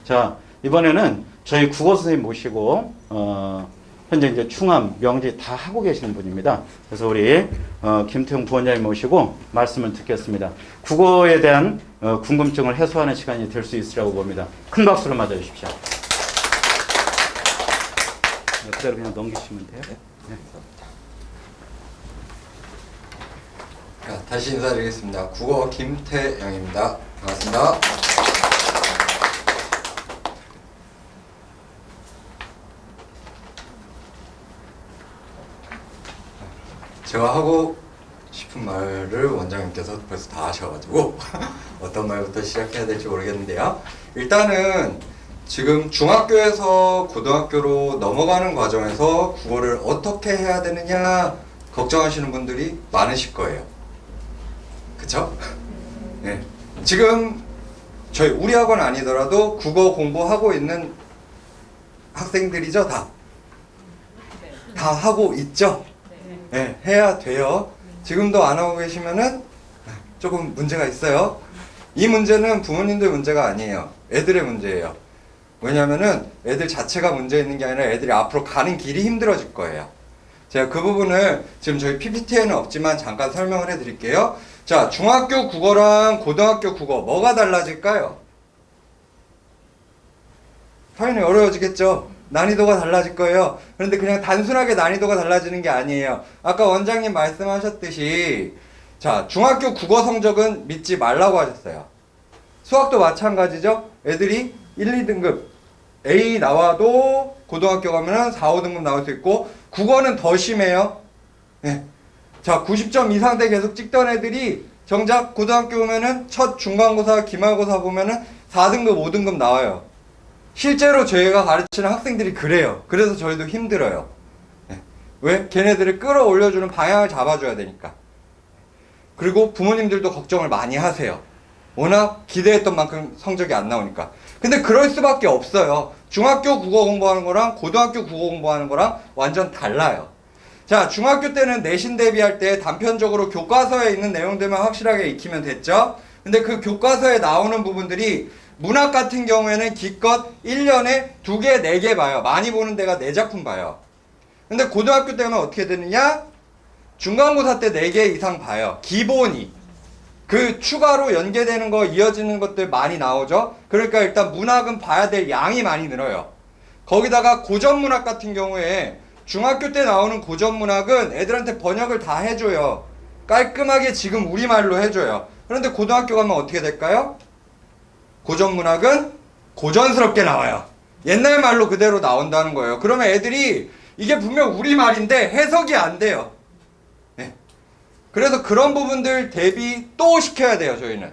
자, 이번에는 저희 국어 선생님 모시고 현재 이제 충암, 명지 다 하고 계시는 분입니다. 그래서 우리 김태웅 부원장님 모시고 말씀을 듣겠습니다. 국어에 대한 궁금증을 해소하는 시간이 될 수 있으라고 봅니다. 큰 박수로 맞아주십시오. 그대로 그냥 넘기시면 돼요. 네. 자, 다시 인사드리겠습니다. 국어 김태영입니다. 반갑습니다. 제가 하고 싶은 말을 원장님께서 벌써 다 하셔가지고 어떤 말부터 시작해야 될지 모르겠는데요. 일단은 지금 중학교에서 고등학교로 넘어가는 과정에서 국어를 어떻게 해야 되느냐 걱정하시는 분들이 많으실 거예요. 그쵸? 네. 지금 우리 학원 아니더라도 국어 공부하고 있는 학생들이죠, 다? 다 하고 있죠? 네, 해야 돼요. 지금도 안 하고 계시면은 조금 문제가 있어요. 이 문제는 부모님들 문제가 아니에요. 애들의 문제예요. 왜냐면은 애들 자체가 문제 있는 게 아니라 애들이 앞으로 가는 길이 힘들어질 거예요. 제가 그 부분을 지금 저희 PPT에는 없지만 잠깐 설명을 해 드릴게요. 자, 중학교 국어랑 고등학교 국어 뭐가 달라질까요? 당연히 어려워지겠죠. 난이도가 달라질 거예요. 그런데 그냥 단순하게 난이도가 달라지는 게 아니에요. 아까 원장님 말씀하셨듯이 자, 중학교 국어 성적은 믿지 말라고 하셨어요. 수학도 마찬가지죠. 애들이 1, 2등급 A 나와도 고등학교 가면은 4, 5등급 나올 수 있고 국어는 더 심해요. 네. 자, 90점 이상대 계속 찍던 애들이 정작 고등학교 오면은 첫 중간고사, 기말고사 보면은 4등급, 5등급 나와요. 실제로 저희가 가르치는 학생들이 그래요. 그래서 저희도 힘들어요. 네. 왜? 걔네들을 끌어올려주는 방향을 잡아줘야 되니까. 그리고 부모님들도 걱정을 많이 하세요. 워낙 기대했던 만큼 성적이 안 나오니까. 근데 그럴 수밖에 없어요. 중학교 국어 공부하는 거랑 고등학교 국어 공부하는 거랑 완전 달라요. 자, 중학교 때는 내신 대비할 때 단편적으로 교과서에 있는 내용들만 확실하게 익히면 됐죠? 근데 그 교과서에 나오는 부분들이 문학 같은 경우에는 기껏 1년에 2개, 4개 봐요. 많이 보는 데가 4작품 봐요. 근데 고등학교 때는 어떻게 되느냐? 중간고사 때 4개 이상 봐요. 기본이. 그 추가로 연계되는 거, 이어지는 것들 많이 나오죠? 그러니까 일단 문학은 봐야 될 양이 많이 늘어요. 거기다가 고전문학 같은 경우에 중학교 때 나오는 고전문학은 애들한테 번역을 다 해줘요. 깔끔하게 지금 우리말로 해줘요. 그런데 고등학교 가면 어떻게 될까요? 고전문학은 고전스럽게 나와요. 옛날 말로 그대로 나온다는 거예요. 그러면 애들이 이게 분명 우리말인데 해석이 안 돼요. 네. 그래서 그런 부분들 대비 또 시켜야 돼요, 저희는.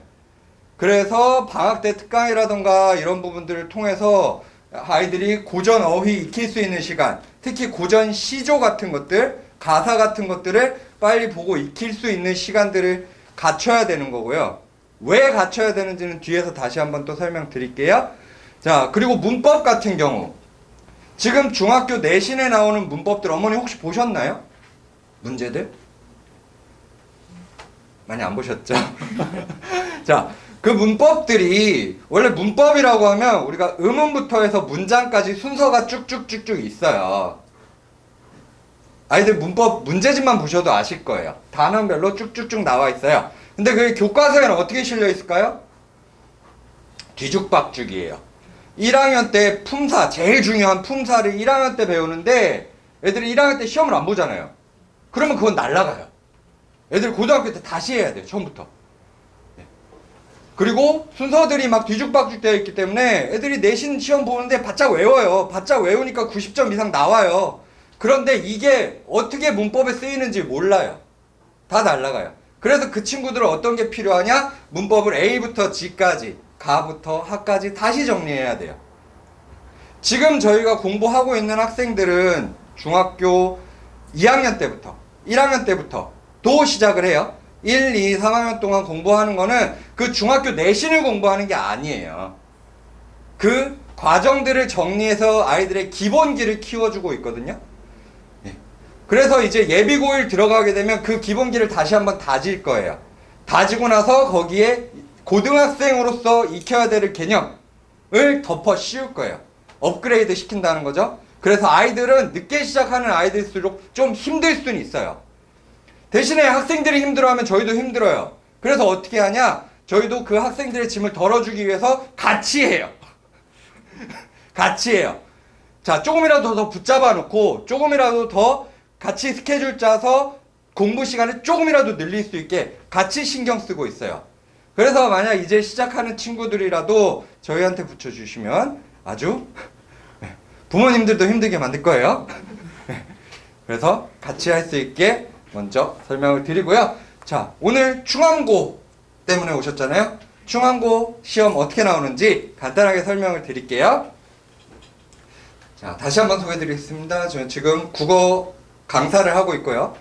그래서 방학 때 특강이라던가 이런 부분들을 통해서 아이들이 고전 어휘 익힐 수 있는 시간, 특히 고전 시조 같은 것들, 가사 같은 것들을 빨리 보고 익힐 수 있는 시간들을 갖춰야 되는 거고요. 왜 갖춰야 되는지는 뒤에서 다시 한번 또 설명드릴게요. 자, 그리고 문법 같은 경우 지금 중학교 내신에 나오는 문법들 어머니 혹시 보셨나요? 문제들? 많이 안 보셨죠? 자, 그 문법들이 원래 문법이라고 하면 우리가 음음부터 해서 문장까지 순서가 쭉쭉쭉쭉 있어요. 아이들 문법 문제집만 보셔도 아실 거예요. 단원별로 쭉쭉쭉 나와 있어요. 근데 그게 교과서에는 어떻게 실려 있을까요? 뒤죽박죽이에요. 1학년 때 품사, 제일 중요한 품사를 1학년 때 배우는데 애들이 1학년 때 시험을 안 보잖아요. 그러면 그건 날라가요. 애들 고등학교 때 다시 해야 돼요. 처음부터. 그리고 순서들이 막 뒤죽박죽 되어 있기 때문에 애들이 내신 시험 보는데 바짝 외워요. 바짝 외우니까 90점 이상 나와요. 그런데 이게 어떻게 문법에 쓰이는지 몰라요. 다 날라가요. 그래서 그 친구들은 어떤 게 필요하냐? 문법을 A부터 G까지, 가부터 하까지 다시 정리해야 돼요. 지금 저희가 공부하고 있는 학생들은 중학교 2학년 때부터, 1학년 때부터 도 시작을 해요. 1, 2, 3학년 동안 공부하는 거는 그 중학교 내신을 공부하는 게 아니에요. 그 과정들을 정리해서 아이들의 기본기를 키워주고 있거든요. 그래서 이제 예비고1 들어가게 되면 그 기본기를 다시 한번 다질 거예요. 다지고 나서 거기에 고등학생으로서 익혀야 될 개념, 덮어 씌울 거예요. 업그레이드 시킨다는 거죠. 그래서 아이들은 늦게 시작하는 아이들일수록 좀 힘들 수는 있어요. 대신에 학생들이 힘들어하면 저희도 힘들어요. 그래서 어떻게 하냐? 저희도 그 학생들의 짐을 덜어주기 위해서 같이 해요. 같이 해요. 자, 조금이라도 더 붙잡아 놓고 조금이라도 더 같이 스케줄 짜서 공부 시간을 조금이라도 늘릴 수 있게 같이 신경 쓰고 있어요. 그래서 만약 이제 시작하는 친구들이라도 저희한테 붙여주시면 아주 부모님들도 힘들게 만들 거예요. 그래서 같이 할 수 있게 먼저 설명을 드리고요. 자, 오늘 중앙고 때문에 오셨잖아요. 중앙고 시험 어떻게 나오는지 간단하게 설명을 드릴게요. 자, 다시 한번 소개해드리겠습니다. 저는 지금 국어 강사를 하고 있고요.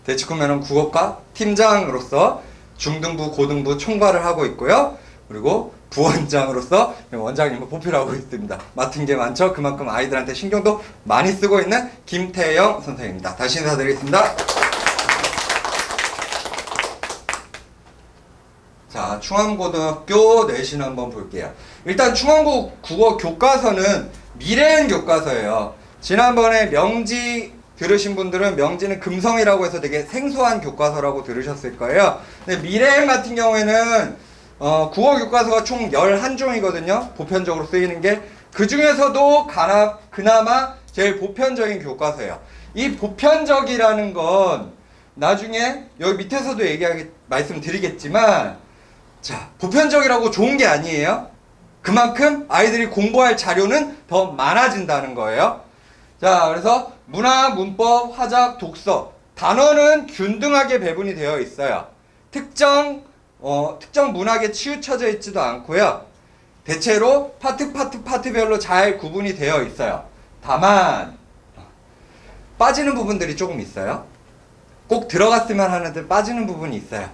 대치구면허 국어과 팀장으로서 중등부, 고등부 총괄을 하고 있고요. 그리고 부원장으로서 원장님을 보필하고 있습니다. 맡은 게 많죠. 그만큼 아이들한테 신경도 많이 쓰고 있는 김태영 선생님입니다. 다시 인사드리겠습니다. 자, 충암고등학교 내신 한번 볼게요. 일단 충암고 국어 교과서는 미래행 교과서예요. 지난번에 명지 들으신 분들은 명지는 금성이라고 해서 되게 생소한 교과서라고 들으셨을 거예요. 근데 미래행 같은 경우에는 국어 교과서가 총 11종이거든요. 보편적으로 쓰이는 게. 그 중에서도 그나마 제일 보편적인 교과서예요. 이 보편적이라는 건 나중에 여기 밑에서도 말씀드리겠지만, 자, 보편적이라고 좋은 게 아니에요. 그만큼 아이들이 공부할 자료는 더 많아진다는 거예요. 자, 그래서 문학, 문법, 화작, 독서. 단어는 균등하게 배분이 되어 있어요. 특정 문학에 치우쳐져 있지도 않고요. 대체로 파트별로 잘 구분이 되어 있어요. 다만 빠지는 부분들이 조금 있어요. 꼭 들어갔으면 하는데 빠지는 부분이 있어요.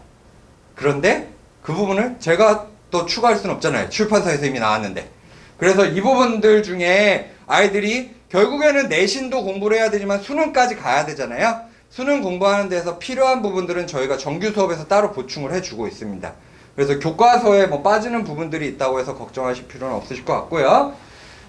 그런데 그 부분을 제가 또 추가할 수는 없잖아요. 출판사에서 이미 나왔는데. 그래서 이 부분들 중에 아이들이 결국에는 내신도 공부를 해야 되지만 수능까지 가야 되잖아요. 수능 공부하는 데서 필요한 부분들은 저희가 정규 수업에서 따로 보충을 해주고 있습니다. 그래서 교과서에 뭐 빠지는 부분들이 있다고 해서 걱정하실 필요는 없으실 것 같고요.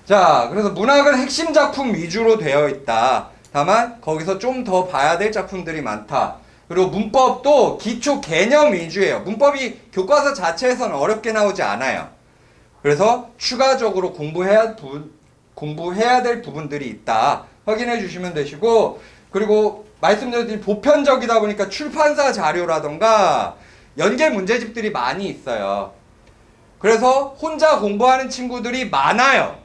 자, 그래서 문학은 핵심 작품 위주로 되어 있다. 다만 거기서 좀 더 봐야 될 작품들이 많다. 그리고 문법도 기초 개념 위주예요. 문법이 교과서 자체에서는 어렵게 나오지 않아요. 그래서 추가적으로 공부해야 될 부분들이 있다. 확인해 주시면 되시고, 그리고 말씀드린 보편적이다 보니까 출판사 자료라던가 연계 문제집들이 많이 있어요. 그래서 혼자 공부하는 친구들이 많아요.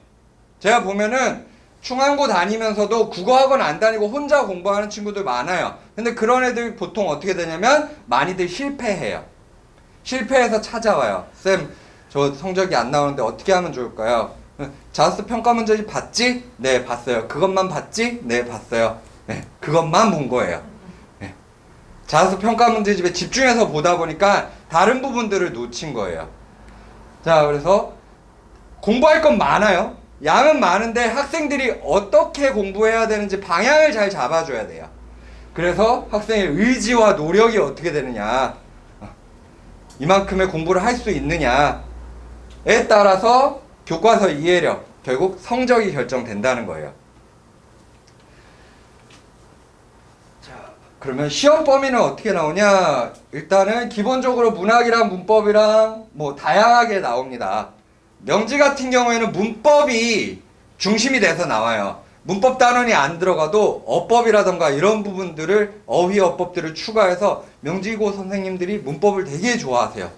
제가 보면은 충암고 다니면서도 국어학원 안 다니고 혼자 공부하는 친구들 많아요. 근데 그런 애들 보통 어떻게 되냐면 많이들 실패해요. 실패해서 찾아와요. 쌤, 저 성적이 안 나오는데 어떻게 하면 좋을까요? 자습 평가 문제집 봤지? 네, 봤어요. 그것만 봤지? 네, 봤어요. 네, 그것만 본 거예요. 네. 자습 평가 문제집에 집중해서 보다 보니까 다른 부분들을 놓친 거예요. 자, 그래서 공부할 건 많아요. 양은 많은데 학생들이 어떻게 공부해야 되는지 방향을 잘 잡아줘야 돼요. 그래서 학생의 의지와 노력이 어떻게 되느냐, 이만큼의 공부를 할 수 있느냐에 따라서 교과서 이해력, 결국 성적이 결정된다는 거예요. 자, 그러면 시험 범위는 어떻게 나오냐? 일단은 기본적으로 문학이랑 문법이랑 뭐 다양하게 나옵니다. 명지 같은 경우에는 문법이 중심이 돼서 나와요. 문법 단원이 안 들어가도 어법이라던가 이런 부분들을, 어휘 어법들을 추가해서 명지고 선생님들이 문법을 되게 좋아하세요.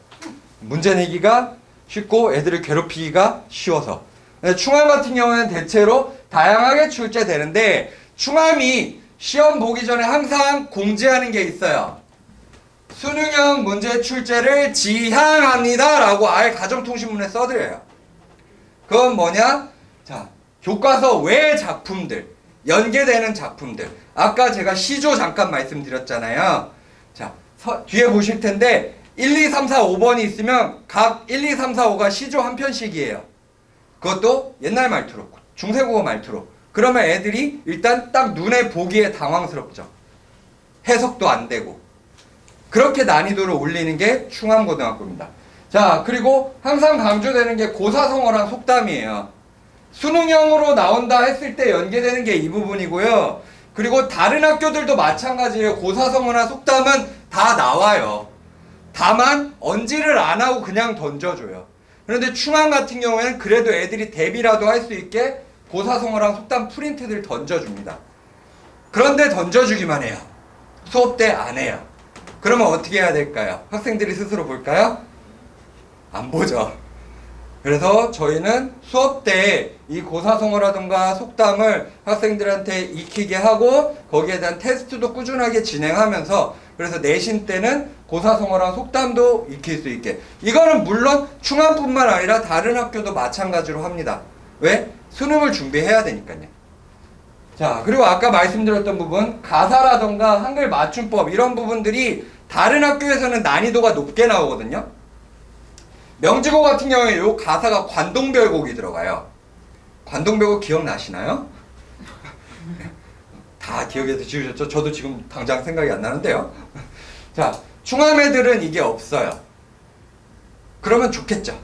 문제 내기가 쉽고 애들을 괴롭히기가 쉬워서. 충암 같은 경우에는 대체로 다양하게 출제되는데, 충암이 시험 보기 전에 항상 공지하는 게 있어요. 수능형 문제 출제를 지향합니다 라고 아예 가정통신문에 써드려요. 그건 뭐냐? 자, 교과서 외의 작품들, 연계되는 작품들. 아까 제가 시조 잠깐 말씀드렸잖아요. 자, 뒤에 보실 텐데 1, 2, 3, 4, 5번이 있으면 각 1, 2, 3, 4, 5가 시조 한 편씩이에요. 그것도 옛날 말투로, 중세국어 말투로. 그러면 애들이 일단 딱 눈에 보기에 당황스럽죠. 해석도 안 되고. 그렇게 난이도를 올리는 게 충암고등학교입니다. 자, 그리고 항상 강조되는 게 고사성어랑 속담이에요. 수능형으로 나온다 했을 때 연계되는 게 이 부분이고요. 그리고 다른 학교들도 마찬가지예요. 고사성어나 속담은 다 나와요. 다만 언지를 안 하고 그냥 던져줘요. 그런데 충암 같은 경우에는 그래도 애들이 대비라도 할 수 있게 고사성어랑 속담 프린트들 던져줍니다. 그런데 던져주기만 해요. 수업 때 안 해요. 그러면 어떻게 해야 될까요? 학생들이 스스로 볼까요? 안 보죠. 그래서 저희는 수업 때 이 고사성어라든가 속담을 학생들한테 익히게 하고 거기에 대한 테스트도 꾸준하게 진행하면서 그래서 내신 때는 고사성어랑 속담도 익힐 수 있게. 이거는 물론 충암뿐만 아니라 다른 학교도 마찬가지로 합니다. 왜? 수능을 준비해야 되니까요. 자, 그리고 아까 말씀드렸던 부분 가사라던가 한글 맞춤법 이런 부분들이 다른 학교에서는 난이도가 높게 나오거든요. 명지고 같은 경우에 요 가사가 관동별곡이 들어가요. 관동별곡 기억나시나요? 다 기억해서 지우셨죠? 저도 지금 당장 생각이 안 나는데요. 자, 충암 애들은 이게 없어요. 그러면 좋겠죠.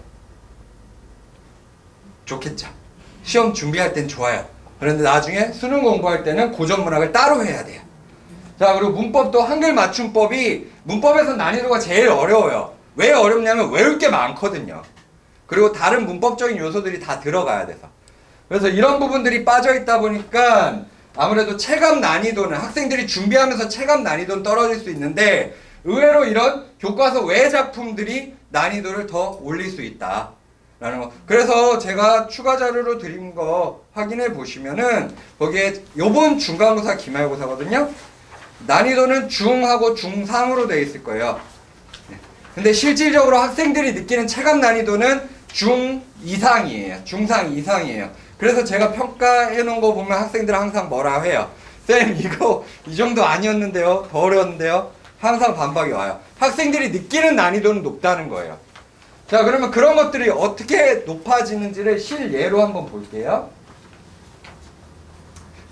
좋겠죠. 시험 준비할 땐 좋아요. 그런데 나중에 수능 공부할 때는 고전 문학을 따로 해야 돼요. 자, 그리고 문법도 한글 맞춤법이 문법에서 난이도가 제일 어려워요. 왜 어렵냐면 외울 게 많거든요. 그리고 다른 문법적인 요소들이 다 들어가야 돼서. 그래서 이런 부분들이 빠져 있다 보니까 아무래도 체감 난이도는 학생들이 준비하면서 체감 난이도는 떨어질 수 있는데 의외로 이런 교과서 외 작품들이 난이도를 더 올릴 수 있다. 라는 거. 그래서 제가 추가 자료로 드린 거 확인해 보시면은 거기에 요번 중간고사 기말고사거든요. 난이도는 중하고 중상으로 되어 있을 거예요. 근데 실질적으로 학생들이 느끼는 체감 난이도는 중 이상이에요. 중상 이상이에요. 그래서 제가 평가해 놓은 거 보면 학생들은 항상 뭐라 해요. 쌤 이거 이 정도 아니었는데요. 더 어려웠는데요. 항상 반박이 와요. 학생들이 느끼는 난이도는 높다는 거예요. 자, 그러면 그런 것들이 어떻게 높아지는지를 실예로 한번 볼게요.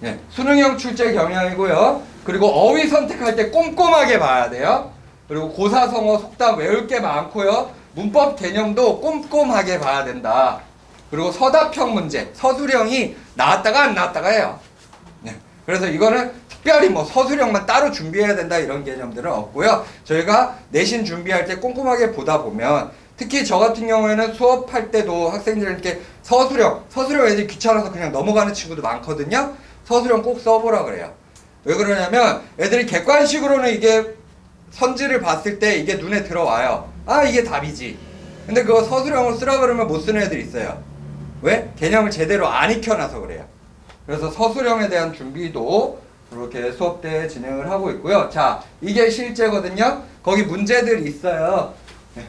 네, 수능형 출제 경향이고요. 그리고 어휘 선택할 때 꼼꼼하게 봐야 돼요. 그리고 고사성어, 속담 외울 게 많고요. 문법 개념도 꼼꼼하게 봐야 된다. 그리고 서답형 문제, 서술형이 나왔다가 안 나왔다가 해요. 네, 그래서 이거는 특별히 뭐 서술형만 따로 준비해야 된다 이런 개념들은 없고요. 저희가 내신 준비할 때 꼼꼼하게 보다 보면 특히 저 같은 경우에는 수업할 때도 학생들에게 서술형 애들이 귀찮아서 그냥 넘어가는 친구도 많거든요. 서술형 꼭 써보라 그래요. 왜 그러냐면 애들이 객관식으로는 이게 선지를 봤을 때 이게 눈에 들어와요. 아, 이게 답이지. 근데 그거 서술형으로 쓰라 그러면 못 쓰는 애들이 있어요. 왜? 개념을 제대로 안 익혀놔서 그래요. 그래서 서술형에 대한 준비도 이렇게 수업 때 진행을 하고 있고요. 자, 이게 실제거든요. 거기 문제들이 있어요. 네.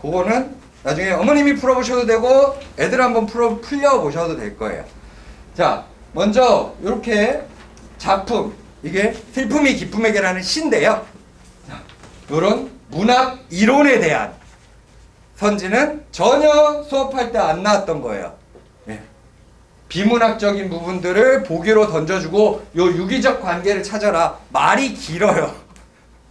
그거는 나중에 어머님이 풀어보셔도 되고 애들 한번 풀려보셔도 될 거예요. 자, 먼저 이렇게 작품, 이게 슬픔이 기쁨에게라는 시인데요. 이런 문학 이론에 대한 선지는 전혀 수업할 때 안 나왔던 거예요. 예. 비문학적인 부분들을 보기로 던져주고 요 유기적 관계를 찾아라. 말이 길어요.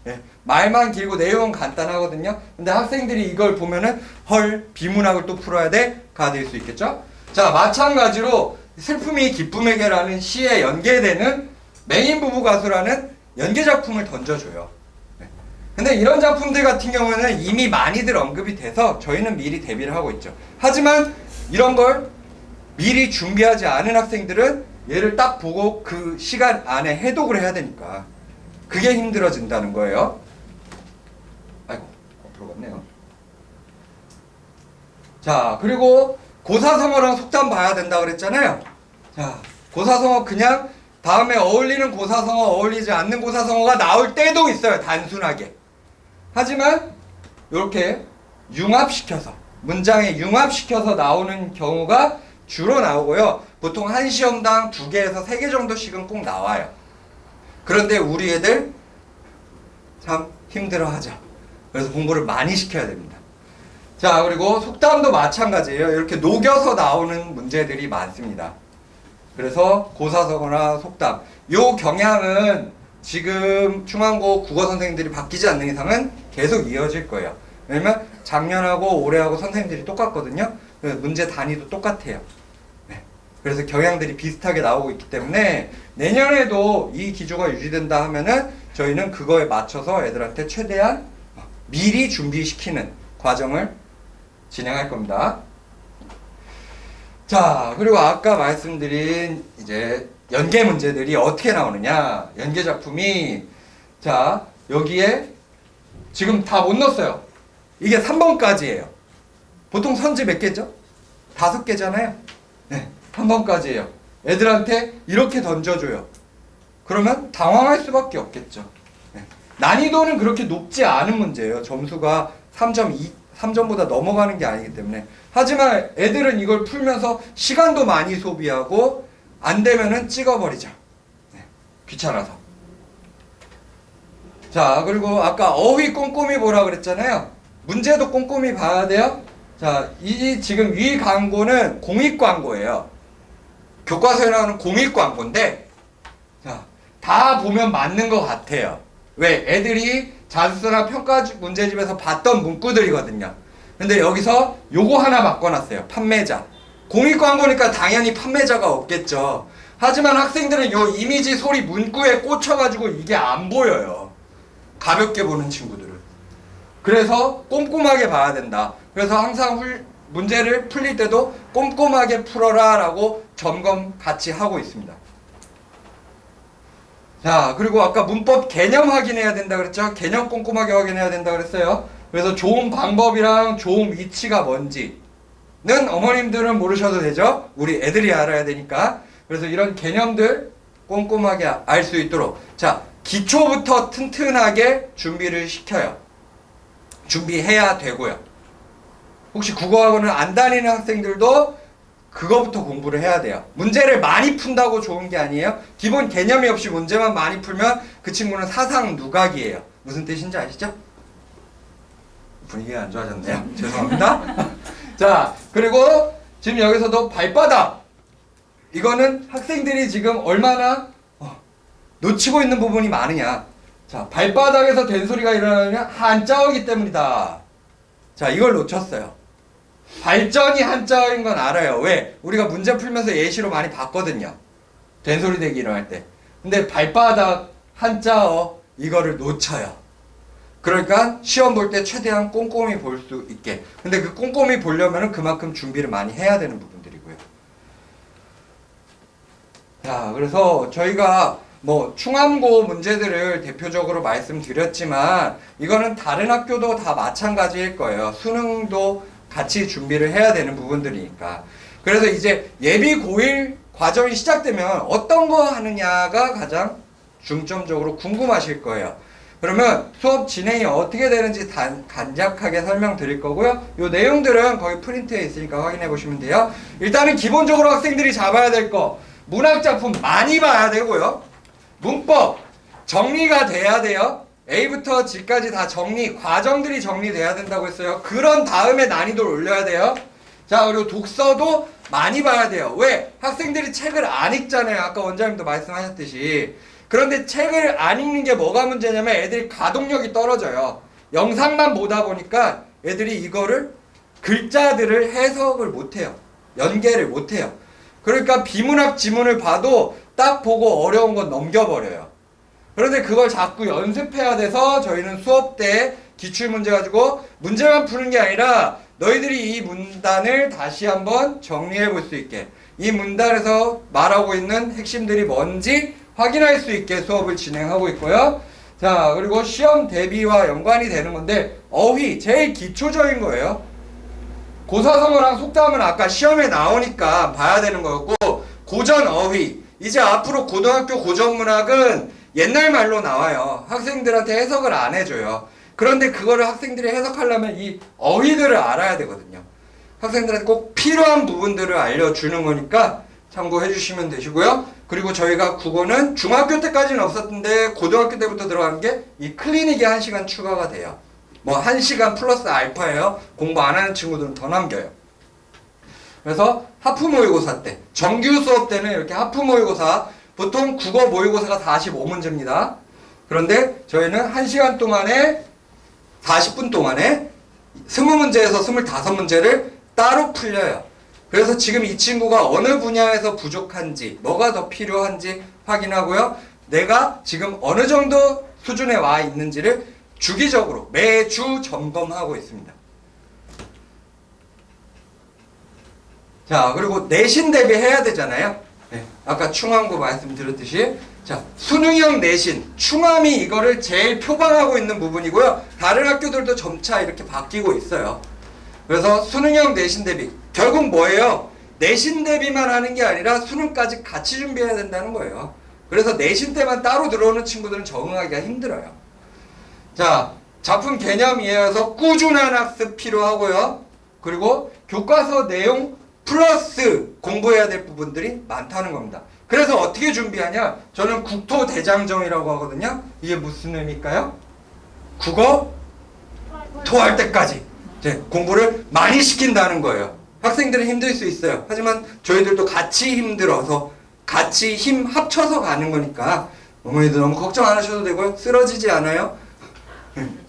예. 말만 길고 내용은 간단하거든요. 근데 학생들이 이걸 보면은 헐, 비문학을 또 풀어야 돼? 가 될 수 있겠죠? 자, 마찬가지로 슬픔이 기쁨에게라는 시에 연계되는 맹인 부부 가수라는 연계 작품을 던져줘요. 근데 이런 작품들 같은 경우는 이미 많이들 언급이 돼서 저희는 미리 대비를 하고 있죠. 하지만 이런 걸 미리 준비하지 않은 학생들은 얘를 딱 보고 그 시간 안에 해독을 해야 되니까 그게 힘들어진다는 거예요. 아이고, 들어갔네요. 자, 그리고 고사성어랑 속담 봐야 된다 그랬잖아요. 자, 고사성어 그냥 다음에 어울리는 고사성어, 어울리지 않는 고사성어가 나올 때도 있어요. 단순하게. 하지만 이렇게 융합시켜서 문장에 융합시켜서 나오는 경우가 주로 나오고요. 보통 한 시험당 2개에서 3개 정도씩은 꼭 나와요. 그런데 우리 애들 참 힘들어하죠. 그래서 공부를 많이 시켜야 됩니다. 자, 그리고 속담도 마찬가지예요. 이렇게 녹여서 나오는 문제들이 많습니다. 그래서 고사성어나 속담 요 경향은 지금 충암고 국어 선생님들이 바뀌지 않는 이상은 계속 이어질 거예요. 왜냐면 작년하고 올해하고 선생님들이 똑같거든요. 문제 단위도 똑같아요. 네. 그래서 경향들이 비슷하게 나오고 있기 때문에 내년에도 이 기조가 유지된다 하면은 저희는 그거에 맞춰서 애들한테 최대한 미리 준비시키는 과정을 진행할 겁니다. 자, 그리고 아까 말씀드린 이제 연계 문제들이 어떻게 나오느냐. 연계 작품이 자, 여기에 지금 다 못 넣었어요. 이게 3번까지예요. 보통 선지 몇 개죠? 5개잖아요. 네, 3번까지예요. 애들한테 이렇게 던져줘요. 그러면 당황할 수밖에 없겠죠. 네. 난이도는 그렇게 높지 않은 문제예요. 점수가 3점보다 넘어가는 게 아니기 때문에. 하지만 애들은 이걸 풀면서 시간도 많이 소비하고 안 되면은 찍어버리죠. 네, 귀찮아서. 자, 그리고 아까 어휘 꼼꼼히 보라 그랬잖아요. 문제도 꼼꼼히 봐야 돼요. 자, 이 지금 위 광고는 공익 광고예요. 교과서에 나오는 공익 광고인데, 자, 다 보면 맞는 것 같아요. 왜? 애들이 자습서나 평가 문제집에서 봤던 문구들이거든요. 근데 여기서 요거 하나 바꿔놨어요. 판매자. 공익 광고니까 당연히 판매자가 없겠죠. 하지만 학생들은 요 이미지 소리 문구에 꽂혀가지고 이게 안 보여요. 가볍게 보는 친구들은. 그래서 꼼꼼하게 봐야 된다. 그래서 항상 문제를 풀릴 때도 꼼꼼하게 풀어라 라고 점검 같이 하고 있습니다. 자, 그리고 아까 문법 개념 확인해야 된다 그랬죠? 개념 꼼꼼하게 확인해야 된다 그랬어요. 그래서 좋은 방법이랑 좋은 위치가 뭔지는 어머님들은 모르셔도 되죠? 우리 애들이 알아야 되니까. 그래서 이런 개념들 꼼꼼하게 알 수 있도록. 자, 기초부터 튼튼하게 준비를 시켜요. 준비해야 되고요. 혹시 국어학원을 안 다니는 학생들도 그거부터 공부를 해야 돼요. 문제를 많이 푼다고 좋은 게 아니에요. 기본 개념이 없이 문제만 많이 풀면 그 친구는 사상 누각이에요. 무슨 뜻인지 아시죠? 분위기가 안 좋아졌네요. 죄송합니다. 자, 그리고 지금 여기서도 발바닥. 이거는 학생들이 지금 얼마나 놓치고 있는 부분이 많으냐. 자, 발바닥에서 된소리가 일어나면 한자어이기 때문이다. 자, 이걸 놓쳤어요. 발전이 한자어인 건 알아요. 왜? 우리가 문제 풀면서 예시로 많이 봤거든요. 된소리 대기 일어날 때. 근데 발바닥, 한자어 이거를 놓쳐요. 그러니까 시험 볼 때 최대한 꼼꼼히 볼 수 있게. 근데 그 꼼꼼히 보려면 그만큼 준비를 많이 해야 되는 부분들이고요. 자, 그래서 저희가 뭐 충암고 문제들을 대표적으로 말씀드렸지만 이거는 다른 학교도 다 마찬가지일 거예요. 수능도 같이 준비를 해야 되는 부분들이니까. 그래서 이제 예비 고1 과정이 시작되면 어떤 거 하느냐가 가장 중점적으로 궁금하실 거예요. 그러면 수업 진행이 어떻게 되는지 간략하게 설명드릴 거고요. 이 내용들은 거기 프린트에 있으니까 확인해 보시면 돼요. 일단은 기본적으로 학생들이 잡아야 될 거, 문학작품 많이 봐야 되고요. 문법 정리가 돼야 돼요. A부터 G까지 다 과정들이 정리돼야 된다고 했어요. 그런 다음에 난이도를 올려야 돼요. 자, 그리고 독서도 많이 봐야 돼요. 왜? 학생들이 책을 안 읽잖아요. 아까 원장님도 말씀하셨듯이. 그런데 책을 안 읽는 게 뭐가 문제냐면 애들이 가동력이 떨어져요. 영상만 보다 보니까 애들이 이거를 글자들을 해석을 못해요. 연계를 못해요. 그러니까 비문학 지문을 봐도 딱 보고 어려운 건 넘겨버려요. 그런데 그걸 자꾸 연습해야 돼서 저희는 수업 때 기출문제 가지고 문제만 푸는 게 아니라 너희들이 이 문단을 다시 한번 정리해 볼 수 있게, 이 문단에서 말하고 있는 핵심들이 뭔지 확인할 수 있게 수업을 진행하고 있고요. 자, 그리고 시험 대비와 연관이 되는 건데 어휘 제일 기초적인 거예요. 고사성어랑 속담은 아까 시험에 나오니까 봐야 되는 거였고, 고전 어휘, 이제 앞으로 고등학교 고전문학은 옛날 말로 나와요. 학생들한테 해석을 안 해줘요. 그런데 그거를 학생들이 해석하려면 이 어휘들을 알아야 되거든요. 학생들한테 꼭 필요한 부분들을 알려주는 거니까 참고해 주시면 되시고요. 그리고 저희가 국어는 중학교 때까지는 없었는데 고등학교 때부터 들어간 게 이 클리닉이 1시간 추가가 돼요. 뭐 1시간 플러스 알파예요. 공부 안 하는 친구들은 더 남겨요. 그래서 하프 모의고사 때, 정규 수업 때는 이렇게 하프 모의고사, 보통 국어 모의고사가 45문제입니다. 그런데 저희는 1시간 동안에 40분 동안에 20문제에서 25문제를 따로 풀려요. 그래서 지금 이 친구가 어느 분야에서 부족한지, 뭐가 더 필요한지 확인하고요. 내가 지금 어느 정도 수준에 와 있는지를 주기적으로 매주 점검하고 있습니다. 자, 그리고 내신 대비해야 되잖아요. 네, 아까 충암고 말씀드렸듯이 자, 수능형 내신, 충암이 이거를 제일 표방하고 있는 부분이고요. 다른 학교들도 점차 이렇게 바뀌고 있어요. 그래서 수능형 내신 대비, 결국 뭐예요? 내신 대비만 하는 게 아니라 수능까지 같이 준비해야 된다는 거예요. 그래서 내신 때만 따로 들어오는 친구들은 적응하기가 힘들어요. 자, 작품 개념 이해해서 꾸준한 학습 필요하고요. 그리고 교과서 내용 플러스 공부해야 될 부분들이 많다는 겁니다. 그래서 어떻게 준비하냐? 저는 국토대장정이라고 하거든요. 이게 무슨 의미일까요? 국어 토할 때까지 이제 공부를 많이 시킨다는 거예요. 학생들은 힘들 수 있어요. 하지만 저희들도 같이 힘들어서 같이 힘 합쳐서 가는 거니까 어머니도 너무 걱정 안 하셔도 되고요. 쓰러지지 않아요.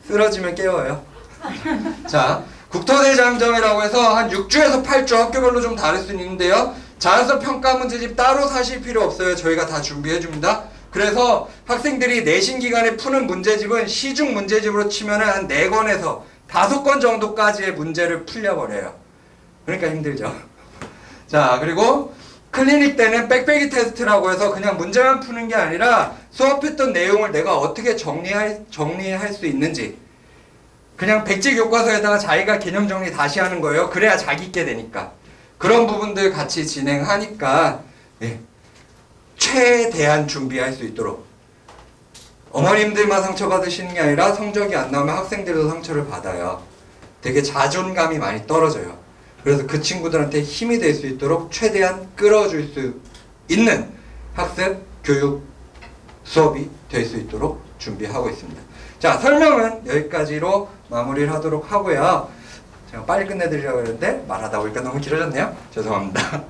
쓰러지면 깨워요. 자, 국토대장정이라고 해서 한 6주에서 8주 학교별로 좀 다를 수 있는데요. 자연수 평가 문제집 따로 사실 필요 없어요. 저희가 다 준비해 줍니다. 그래서 학생들이 내신 기간에 푸는 문제집은 시중 문제집으로 치면 한 4권에서 5권 정도까지의 문제를 풀려버려요. 그러니까 힘들죠. 자, 그리고 클리닉 때는 빽빽이 테스트라고 해서 그냥 문제만 푸는 게 아니라 수업했던 내용을 내가 어떻게 정리할 수 있는지, 그냥 백지 교과서에다가 자기가 개념 정리 다시 하는 거예요. 그래야 자기 있게 되니까. 그런 부분들 같이 진행하니까 예, 최대한 준비할 수 있도록, 어머님들만 상처받으시는 게 아니라 성적이 안 나오면 학생들도 상처를 받아요. 되게 자존감이 많이 떨어져요. 그래서 그 친구들한테 힘이 될 수 있도록 최대한 끌어줄 수 있는 학습, 교육, 수업이 될 수 있도록 준비하고 있습니다. 자, 설명은 여기까지로 마무리를 하도록 하고요. 제가 빨리 끝내드리려고 했는데 말하다 보니까 너무 길어졌네요. 죄송합니다.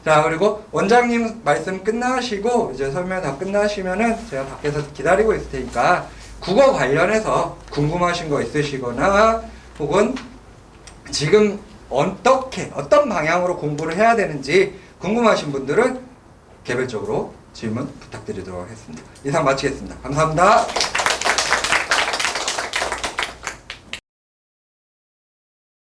자, 그리고 원장님 말씀 끝나시고 이제 설명 다 끝나시면은 제가 밖에서 기다리고 있을 테니까 국어 관련해서 궁금하신 거 있으시거나 혹은 지금 어떤 방향으로 공부를 해야 되는지 궁금하신 분들은 개별적으로 질문 부탁드리도록 하겠습니다. 이상 마치겠습니다. 감사합니다.